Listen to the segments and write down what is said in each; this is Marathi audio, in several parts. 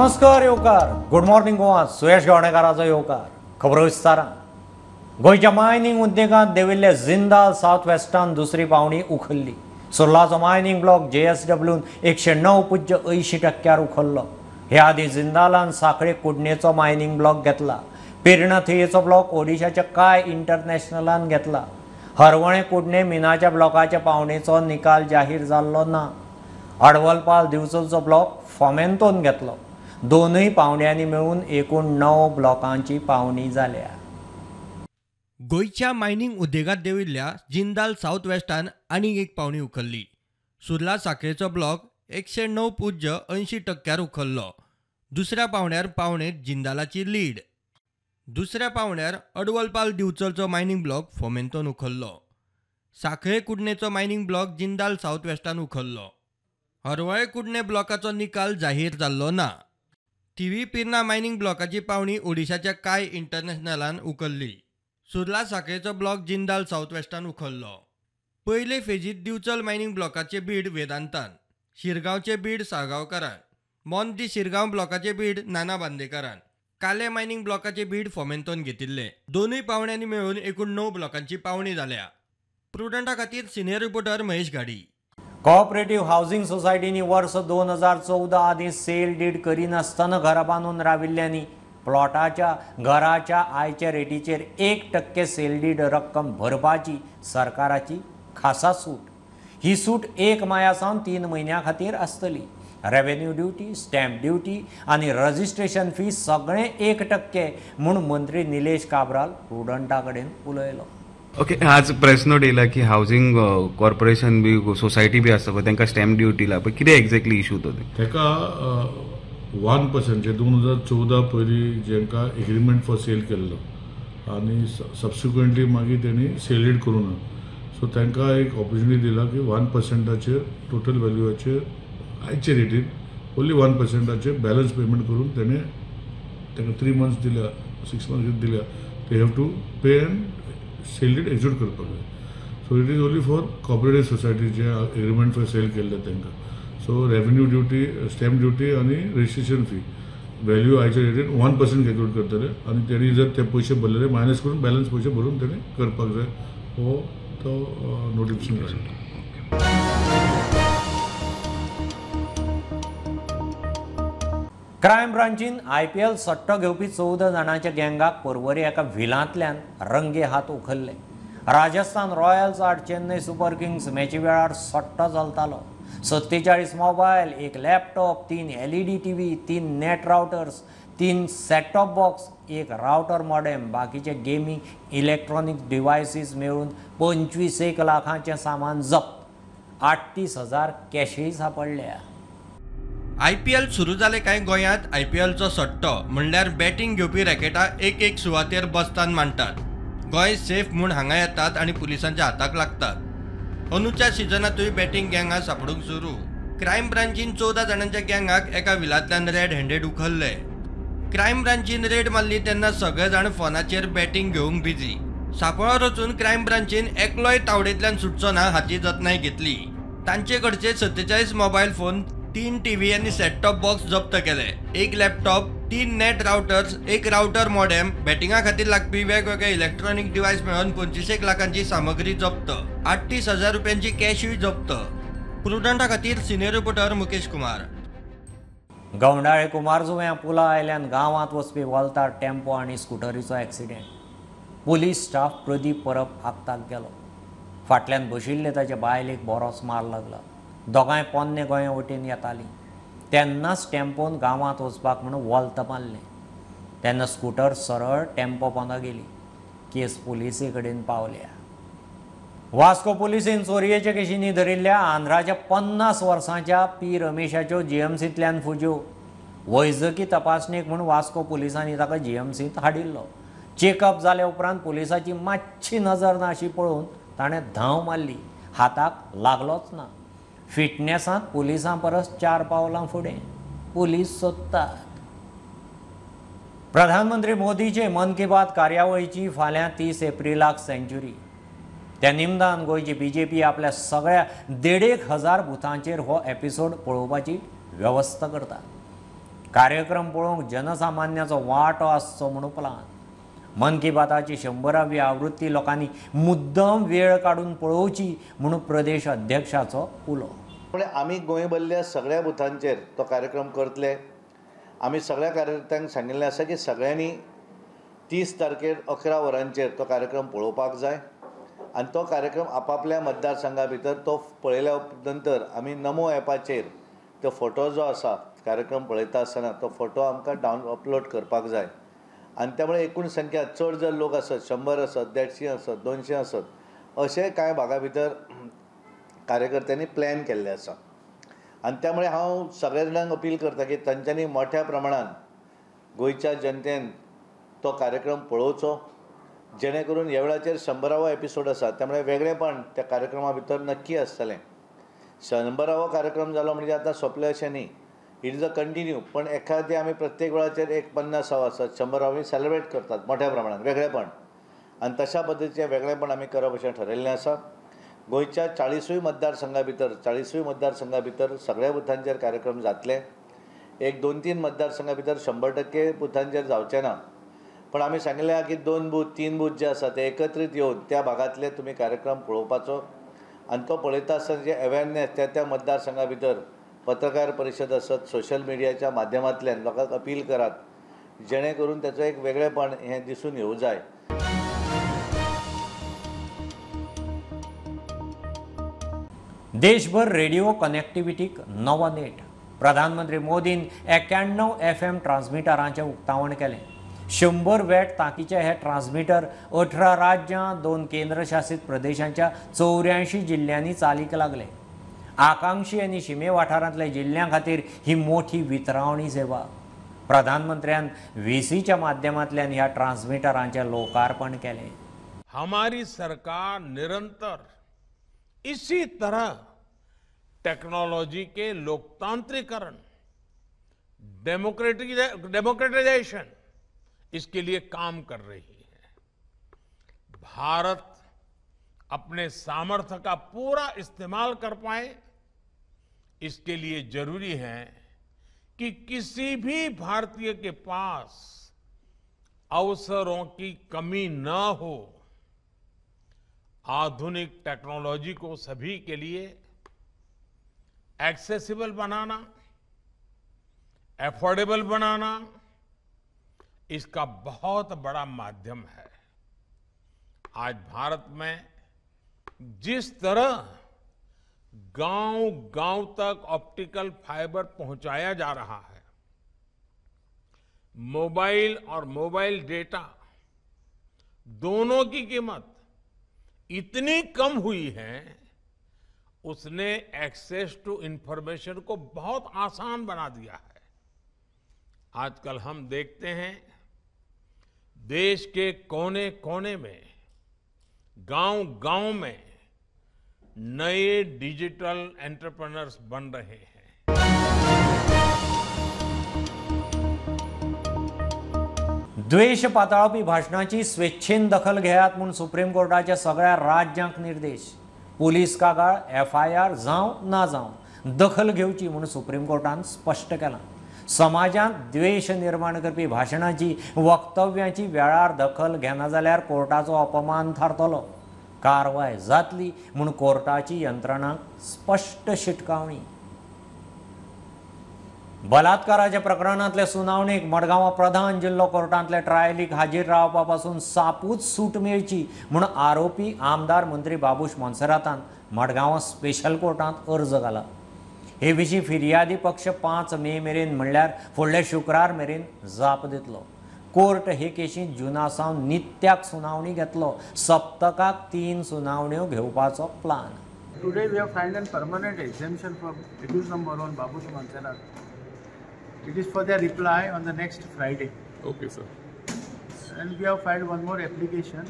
नमस्कार येवकार. Good morning Goa. सुयश गावणेकाराचो येवकार. खबर विस्तारान. गोंयच्या मायनिंग उद्देगांत देविल्ले जिंदाल साउथ वेस्टान दुसरी पावणी उखल्ली. सुर्लाचो मायनिंग ब्लॉक JSWन 109.80% उखल्लो. हे आदी जिंदालान साखळे कुडणेचो मायनिंग ब्लॉक घेतला. पेरणथयेचो ब्लॉक ओडिशाच्या काय इंटरनॅशनलान घेतला. हरवणे कुडणे मिनाच्या ब्लॉकाच्या पावणेचो निकाल जाहीर जाल्लो ना. अडवलपाल दिवचलचो ब्लॉक फोमेंतोन घेतलो. दोनूय पावण्यांनी मेळून एकूण 9 ब्लॉकांची पावणी जाल्या. गोंयच्या मायनिंग उद्देगांत देविल्ल्या जिंदाल साउथ वेस्टान आनीक एक पावणी उखल्ली. सुर्ला साखळेचो ब्लॉक 109.80% उखल्लो. दुसऱ्या पावण्यार पावणेत जिंदालाची लीड. दुसऱ्या पावण्यार अडवलपाल दिवचलचो मायनिंग ब्लॉक फोमेंतोन उखल्लो. साखळे कुडणेचो मायनिंग ब्लॉक जिंदाल साउथ वेस्टान उखल्लो. हरवळे कुडणे ब्लॉकाचो निकाल जाहीर जाल्लो ना. TV पिर्ना मायनिंग ब्लॉकाची पावणी ओडिशाच्या काय इंटरनॅशनलान उखल्ली. सुर्ला साखळेचो ब्लॉक जिंदाल साउथ वेस्टान उखल्लो. पयले फेजीत दिवचल मायनिंग ब्लॉकाचे बीड वेदांतान, शिरगांवचे बीड साळगांवकारान, मोंदी शिरगांव ब्लॉकाचे बीड नाना बांदेकारान, काले मायनिंग ब्लॉकाचे बीड फोमेंतोन घेतिल्ले. दोनूय पावण्यांनी मेळून एकूण 9 ब्लॉकांची पावणी जाल्या. प्रुडंटा खातीर सिनियर रिपोर्टर महेश गाडी. कोऑपरेटिव्ह हाऊसिंग सोसायटीनी वर्स 2014 आदी सेल डीड करिनासतना घरां बांदून राविल्ल्यांनी प्लॉटाच्या घराच्या आयच्या रेटीचेर 1% सेल डीड रक्कम भरपाची सरकाराची खासा सूट. ही सूट 1 मायासावन 3 म्हयन्यां खातीर आसतली. रेव्हेन्यू ड्युटी, स्टॅम्प ड्युटी आनी रजिस्ट्रेशन फी सगळें 1% म्हूण मंत्री निलेश काब्राल प्रुडंटा कडेन उलयलो. ओके, आज प्रेस नोट येयला की हावसिंग कॉर्पोरेशन बी सोसायटी बी आसता पळय तांकां स्टॅम्प ड्युटी ला, कितें एक्झॅक्टली इशू तो ताका 1% जे 2014 पयलीं जेंकां एग्रीमेंट फॉर सेल केल्लो आनी सबसिक्वेंटली मागीर तेणी सेल डीड करूं ना. सो तांकां एक ऑपॉर्च्युनिटी दिला की 1%चेर टोटल व्हॅल्यूचेर आयचे रेटीन ओन्ली 1%चेर बॅलन्स पेमेंट करून तेणे तांकां 3 मंथ्स दिल्या, 6 मंथ्स दिल्या. They have to pay and sale deed execute करपाक जाय. So it is only for cooperative society जे एग्रीमेंट फॉर सेल केल्ले तांकां. So revenue duty, stamp duty आनी रजिस्ट्रेशन फी व्हॅल्यू आयच्या रेटीन 1% कॅल्क्युलेट करतले आनी तेणी जर ते पयशे भरलेले मायनस करून बॅलन्स पयशे भरून तेणी करपाक जाय. हो तो नोटिफिकेशन काडला. क्रायम ब्रांचीन IPL सट्टो घेवपी 14 जाणांच्या गँगाक परवरी एका व्हिलांतल्यान रंगे हात उखल्ले. राजस्थान रॉयल्स आड चेन्नई सुपर किंग्स मॅची वेळार सट्टो चलतालो. 47 mobile, 1 laptop, 3 LED TV, 3 net routers, 3 set top box, 1 router modem, बाकीचे गेमिंग इलेक्ट्रॉनिक डिव्हायसीस मेळून 25 लाखांचे सामान जप्त. 38,000 कॅशय सापडल्या. IPL सुरू जाले काय गोंयांत IPLचो सट्टो म्हणल्यार बॅटींग घेवपी रॅकेटां एक सुवातेर बसतान मांडटात. गोंय सेफ म्हूण हांगा येतात आनी पुलिसांच्या हाताक लागतात. अंदूच्या सिजनातूय बॅटींग गँगां सापडूंक सुरू. क्रायम ब्रांचीन 14 जाणांच्या गँगाक एका विलांतल्यान रेड हँडेड उखल्ले. क्रायम ब्रांचीन रेड मारली तेन्ना सगळे जाण फोनाचेर बॅटींग घेवंक बिजी. सांपळो रचून क्रायम ब्रांचीन एकलोय तावडेंतल्यान सुटचो ना हाची जतनाय घेतली. तांचे कडचे 47 मोबायल फोन, 3 TV आनी सेट टॉप बॉक्स जप्त केले. 1 laptop, 3 net routers, 1 router modem, बॅटिंगा खातीर लागपी वेगवेगळे इलेक्ट्रॉनिक डिव्हायस मेळून 25 लाखांची सामग्री जप्त. 38,000 रुपयांची कॅशूय जप्त. प्रुडंटा खातीर सिनियर रिपोर्टर मुकेश कुमार. गवंडाळे कुमारजुव्यां पुला आयल्यान गांवांत वचपी वलतार टेम्पो आनी स्कुटरीचो accident. Police staff Pradeep Parab आत्ताक गेलो. फाटल्यान बशिल्ले ताचे बायलेक बरोच मार लागला. दोगांय पोन्ने गोंया वटेन येतालीं. तेन्नाच टेम्पोन गांवांत वचपाक म्हणून वलत मारलें. तेन्ना स्कूटर सरळ टेम्पो पोंदा गेली. केस पुलिसे कडेन पावल्या. वास्को पुलिसेन चोरयेचे केशींनी धरिल्ल्या आंध्राच्या 50 वर्सांच्या P रमेशाच्यो GMCंतल्यान फुज्यो. वैजकी तपासणेक म्हूण वास्को पुलिसांनी ताका GMCंत हाडिल्लो. चेकअप जाले उपरांत पुलिसाची मातशी नजर ना अशी पळोवन ताणें धांव मारली. हाताक लागलोच ना. फिटनेसांत पुलिसां परस 4 पावलां फुडें. पुलीस सोदतात. प्रधानमंत्री मोदीचे मन की बात कार्यावळीची फाल्यां 30 एप्रिलाक सेंच्युरी. त्या निमतान गोंयची BJP आपल्या सगळ्या 1,500 बुथांचेर हो एपिसोड पळोवपाची व्यवस्था करता. कार्यक्रम पळोवंक जनसामान्याचो वांटो आसचो म्हणून प्लान. मन की बाताची 100वी आवृत्ती लोकांनी मुद्दम वेळ काडून पळोवची म्हणून प्रदेश अध्यक्षाचो उलो. आमी गोंयभरल्या सगळ्या बुथांचेर तो कार्यक्रम करतले. आमी सगळ्या कार्यकर्त्यांक सांगिल्लें आसा की सगळ्यांनी 30 तारखेर 11 वरांचेर तो कार्यक्रम पळोवपाक जाय आनी तो कार्यक्रम आपापल्या मतदारसंघा भितर तो पळयल्या नंतर आमी नमो ॲपाचेर तो फोटो जो आसा कार्यक्रम पळयता आसतना तो फोटो आमकां अपलोड करपाक जाय. आनी त्यामुळे एकूण संख्या चड जर लोक आसत 100 आसत 150 आसत 200 आसत अशे कांय भागा भितर कार्यकर्त्यांनी प्लॅन केल्ले आसा. आनी त्यामुळे हांव सगळ्या जाणांक अपील करता की तांच्यांनी मोठ्या प्रमाणान गोंयच्या जनतेन तो कार्यक्रम पळोवचो जेणे करून ह्या वेळाचेर 100वा एपिसोड आसा त्यामुळे वेगळेपण त्या कार्यक्रमा भितर नक्की आसतलें. 100वा कार्यक्रम जालो म्हणजे आतां सोंपलें अशें न्ही. It is a continue. पण एखादी आमी प्रत्येक वेळाचेर एक 50 आसत 100 आमी सेलिब्रेट करतात मोठ्या प्रमाणात वेगळेपण आनी तशा पद्दतीचें वेगळेपण आमी करप अशें ठरयल्लें आसा. गोंयच्या 40 मतदारसंघा भितर सगळ्या बुथांचेर कार्यक्रम जातले. एक 2-3 मतदारसंघा भितर 100% बुथांचेर जावचे ना. पण आमी सांगिल्लें आसा की 2 बूथ 3 बूथ जे आसा ते एकत्रीत येवन त्या भागांतले तुमी कार्यक्रम पळोवपाचो आनी तो पळयता आसतना जे अवेरनेस त्या मतदारसंघा भितर पत्रकार परिशद आसत सोशल मिडियाच्या माध्यमांतल्यान लोकांक अपील करात जेणे करून त्याचो एक वेगळेपण हें दिसून येवं जाय. देशभर रेडिओ कनेक्टिव्हिटीक नवो नेट. प्रधानमंत्री मोदीन 91 FM ट्रान्समिटरांचें उक्तावण केलें. 100 वॅट तांकीचे हे ट्रान्समिटर 18 राज्यां 2 केंद्रशासीत प्रदेशांच्या 84 जिल्ल्यांनी चालीक लागले. आकांक्षी आनी शिमे वाठारांतल्या जिल्ल्यां खातीर ही मोठी वितरावणी सेवा. प्रधानमंत्र्यान VCच्या माध्यमांतल्यान ह्या ट्रान्समिटरांचें लोकार्पण केलें. हमारी सरकार निरंतर इसी तरह टेक्नोलॉजी के लोकतांत्रिकरण डेमोक्रेटाइजेशन इसके लिए काम कर रही है. भारत अपने सामर्थ्य का पूरा इस्तेमाल कर पाए इसके लिए जरूरी है कि किसी भी भारतीय के पास अवसरों की कमी न हो. आधुनिक टेक्नोलॉजी को सभी के लिए एक्सेसिबल बनाना, एफोर्डेबल बनाना इसका बहुत बड़ा माध्यम है. आज भारत में जिस तरह गांव-गांव तक ऑप्टिकल फाइबर पहुंचाया जा रहा है, मोबाइल और मोबाइल डेटा दोनों की कीमत इतनी कम हुई है उसने एक्सेस टू इंफॉर्मेशन को बहुत आसान बना दिया है. आजकल हम देखते हैं देश के कोने कोने में गांव-गांव में नए डिजिटल एंटरप्रेन्योर्स बन रहे हैं. द्वेष पातळावपी भाशणाची स्वेच्छेन दखल घेयात म्हणून सुप्रीम कोर्टाच्या सगळ्या राज्यांक निर्देश. पुलीस कागाळ FIR जावं ना जावं दखल घेवची म्हणून सुप्रीम कोर्टान स्पश्ट केलां. समाजांत द्वेष निर्माण करपी भाशणाची वक्तव्याची वेळार दखल घेना जाल्यार कोर्टाचो अपमान थारतलो. कारवाय जातली म्हणून कोर्टाची यंत्रणांक स्पश्ट शिटकावणी. बलात्काराच्या प्रकरणांतले सुनावणेक मडगांव प्रधान जिल्लो कोर्टांतले ट्रायलीक हाजीर रावपा पासून सापूच सूट मेळची म्हूण आरोपी आमदार मंत्री बाबूश मोन्सेरातान मडगांव स्पेशल कोर्टांत अर्ज घाला. हे विशीं फिर्यादी पक्ष 5 मे मेरेन म्हणल्यार फुडले शुक्रार मेरेन जाप दितलो. कोर्ट हे केशींत जुनासावन नित्याक सुनावणी घेतलो. सप्तकाक 3 सुनावण्यो घेवपाचो plan. Today we have filed a permanent exemption for accused number 1 Babush Montserrat. It is for their reply on the next Friday. Okay, sir. And we have filed one more application.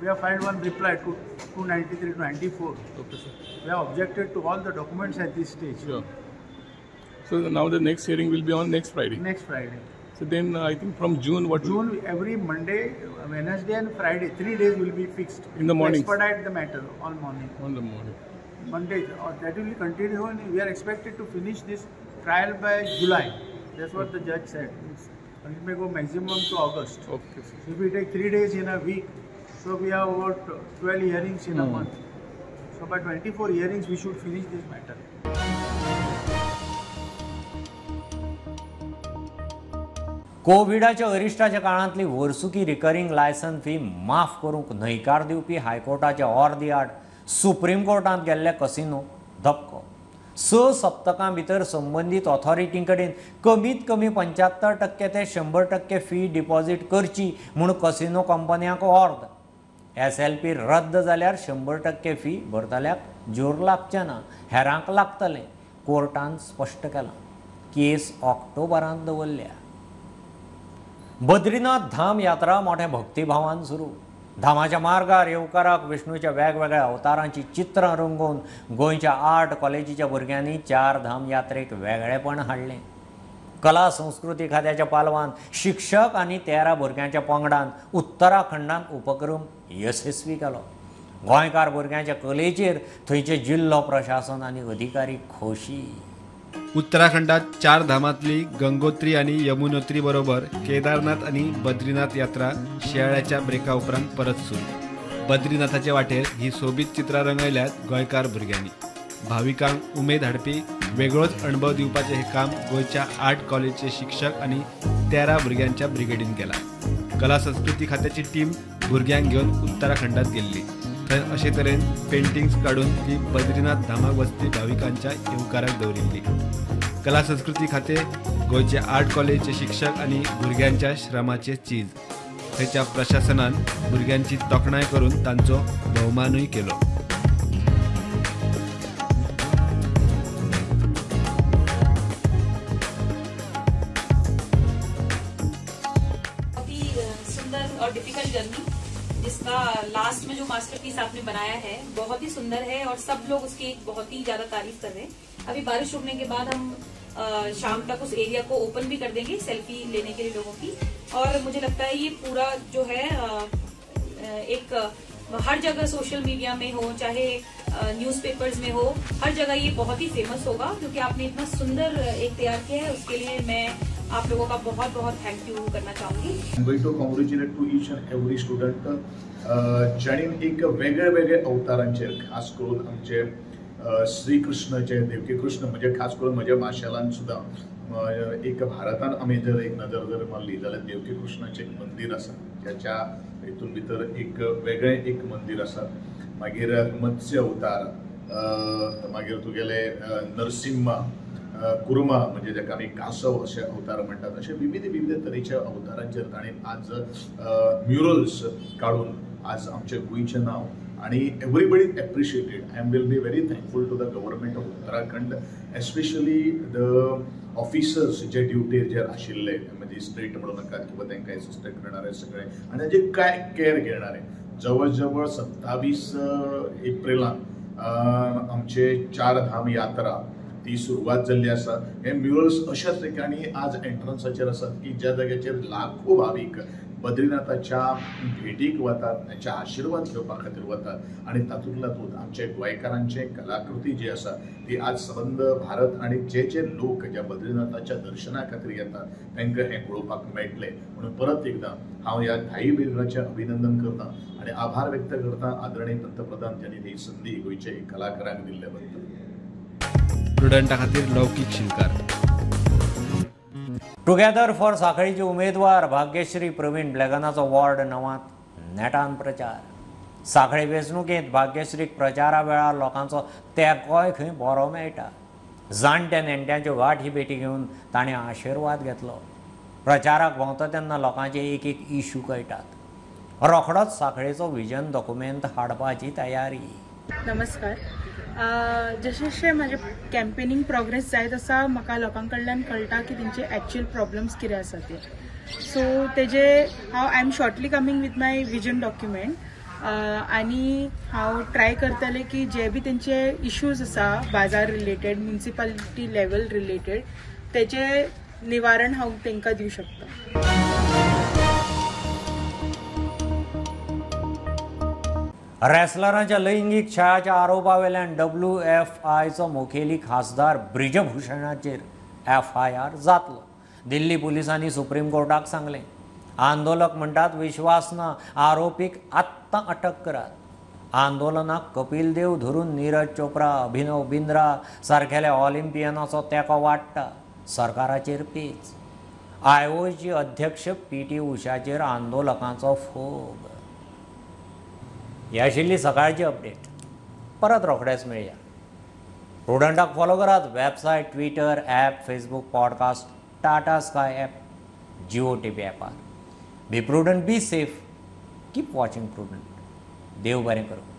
We have filed one reply to 293 to 94. Okay, sir. We have objected to all the documents at this stage. Sure. So now the next hearing will be on next Friday. Next Friday. So then I think from June what? June every Monday, Wednesday and Friday, 3 days will be fixed. In the morning. Expedite the matter all morning. On the morning. Monday, that will continue and we are expected to finish this trial by July. That's what the judge said. And it may go maximum to August. Okay. If we take 3 days in a week, so we have about 12 hearings in a month. So by 24 hearings, we should finish this matter. कोविडाच्या अरिश्टाच्या काळांतली वर्सुकी रिकरिंग लायसन फी माफ करूंक न्हयकार दिवपी हायकोर्टाच्या अर्दी आड सुप्रीम कोर्टांत गेल्ले कसिनो धपको. 6 सप्तकां भितर संबंदीत ऑथॉरिटी कडेन कमीत कमी 75% ते 100% फी डिपॉझिट करची म्हूण कसिनो कंपन्यांक ऑर्द. SLP रद्द जाल्यार 100% फी भरतल्याक जोर लागचें ना, हेरांक लागतलें. कोर्टान स्पश्ट केलां. केस ऑक्टोबरांत दवरल्या. बद्रीनाथ धाम यात्रा मोठ्या भक्तिभावान सुरू. धामाच्या मार्गार येवकाराक विष्णूच्या वेगवेगळ्या अवतारांची चित्रां रंगोवन गोंयच्या आर्ट कॉलेजीच्या भुरग्यांनी 4 धाम यात्रेक वेगळेपण हाडलें. कला संस्कृती खात्याच्या पालवान शिक्षक आनी 13 भुरग्यांच्या पंगडान उत्तराखंडांत उपक्रम यशस्वी केलो. गोंयकार भुरग्यांच्या कलेचेर थंयचे जिल्लो प्रशासन आनी अधिकारी खोशी. उत्तराखंडात 4 धामांतली गंगोत्री आणि यमुनोत्री बरोबर केदारनाथ आणि बद्रीनाथ यात्रा शियाळ्याच्या ब्रेका उपरांत परत सुरू. बद्रीनाथाचे वाटेर ही सोबीत चित्रां रंगयल्यात गोंयकार भुरग्यांनी. भाविकांक उमेद हाडपी वेगळोच अणभव दिवपाचें हे काम गोंयच्या आर्ट कॉलेजचे शिक्षक आणि 13 भुरग्यांच्या ब्रिगेडीन केलां. कला संस्कृती खात्याची टीम भुरग्यांक घेवन उत्तराखंडात गेल्ली. थंय अशे तरेन पेंटिंग्स काडून ती बद्रीनाथ धामाक वचपी भाविकांच्या येवकाराक दवरिल्ली. कला संस्कृती खाते गोंयचे आर्ट कॉलेजचे शिक्षक आणि भुरग्यांच्या श्रमाचे चीज. थंयच्या प्रशासनान भुरग्यांची तोखणाय करून तांचो भोवमानूय केलो. सुंदर और डिफिकल्ट जर्नी, जिसका लास्ट में जो मास्टरपीस आपने बनाया है बहुत ही सुंदर है और सब लोग उसकी एक बहुत ही ज्यादा तारीफ कर रहे हैं. अभी बारिश रुकने के बाद हम शाम तक उस एरिया को ओपन भी कर देंगे सेल्फी लेने के लिए लोगों की. और मुझे लगता है ये पूरा जो है एक हर जगह सोशल मीडिया में हो चाहे न्यूज़पेपर्स में हो, हर जगह ये बहुत ही फेमस होगा क्योंकि आपने इतना सुंदर एक तैयार किया है. उसके लिए मैं आप लोगों का बहुत बहुत थैंक यू करना चाहूंगी. I'm going to congratulate to each and every student ज्यांनी एक वेगळे वेगळे अवतारांचेर खास करून आमचे श्रीकृष्णाचे देवकी कृष्ण म्हणजे खास करून म्हज्या माशेलान सुद्दां एक भारतान आमी जर एक नजर जर मारली जाल्यार देवकी कृष्णाचें एक मंदिर आसा. त्याच्या हितून भितर एक वेगळें एक मंदिर आसा. मागीर मत्स्य अवतार, मागीर तुगेले नरसिंहा, कुर्मा म्हणजे जाका आमी कासव अशे अवतार म्हणटात. अशे विविध विविध तरेच्या अवतारांचेर ताणें आज म्युरल्स काडून आज आमचे गोंयचें नांव आणि everybody appreciated. I will be very thankful to the government of Uttarakhand, especially the officers जे ड्युटीर जे आशिल्ले, म्हणजे स्ट्रेट म्हणू नाका किंवा तांकां एसिस्टंट करणारे सगळे आनी जे काय केअर घेणारे. जवळ जवळ 27 एप्रिलाक आमचे 4 धाम यात्रा ती सुरवात जाल्ली आसा. हे म्युरल्स अशाच ठिकाणी आज एंट्रन्साचेर आसात की ज्या जाग्याचेर लाखो भाविक बद्रीनाथाच्या भेटीक वतात, तांचे आशिर्वाद घेवपा खातीर वतात आनी तातूंतल्या तातूंत आमचे गोंयकारांचे कलाकृती जी आसा ती आज संबंद भारत आनी जे जे लोक ज्या बद्रीनाथाच्या दर्शना खातीर येतात तांकां हें पळोवपाक मेळटलें. म्हणून परत एकदां हांव ह्या धायी बिरांचें अभिनंदन करतां आनी आभार व्यक्त करतां आदरणीय पंतप्रधान ज्यांनी ही संदी गोंयचे कलाकारांक दिल्ले बद्दल. स्टुडंटा खातीर लौकीक शिलकार. टुगेदर फॉर सांखळीचे उमेदवार भाग्यश्री प्रवीण ब्लॅगनाचो वॉर्ड 9 नेटान प्रचार. सांखळी वेंचणुकेंत भाग्यश्रीक प्रचारा वेळार लोकांचो तेंकोय खंय बरो मेळटा. जाणट्या नेणट्यांच्यो गाठी भेटी घेवन ताणें आशिर्वाद घेतलो. प्रचाराक भोंवता तेन्ना लोकांचे एक एक इशू कळटात. रोखडोच सांखळेचो विजन डॉक्युमेंट हाडपाची तयारी. नमस्कार. जशें जशें म्हाजें कॅम्पेनींग प्रोग्रेस जाय तसा म्हाका लोकां कडल्यान कळटा की तेंचे एक्चुअल प्रॉब्लम्स कितें आसा ते. सो तेजे हांव I am shortly coming with my vision document आनी हांव ट्राय करतलें की जे बी तेंचे इश्यूज आसा बाजार रिलेटेड, म्युनिसिपालिटी लेवल रिलेटेड, तेचे निवारण हांव तेंकां दिवं शकता. रेसलरांच्या लैंगीक छळाच्या आरोपा वेल्यान WFIचो मुखेली खासदार ब्रिजभूषणाचेर FIR जातलो. दिल्ली पुलिसांनी सुप्रीम कोर्टाक सांगलें. आंदोलक म्हणटात विश्वास ना, आरोपीक आत्तां अटक करात. आंदोलनाक कपिल देव धरून नीरज चोप्रा, अभिनव बिंद्रा सारकेल्या ऑलिंपियनाचो तेंको वाडटा. सरकाराचेर पेच. आयओची अध्यक्ष PT उषाचेर आंदोलकांचो फोग. ही आशिल्ली सकाळची अपडेट. परत रोखडेच मेळया. प्रुडंटाक फॉलो करात. Website, Twitter, app, Facebook, podcast, Tata Sky app, Jio TV ॲपार. Be Prudent, be safe, keep watching Prudent. देव बरें करूं.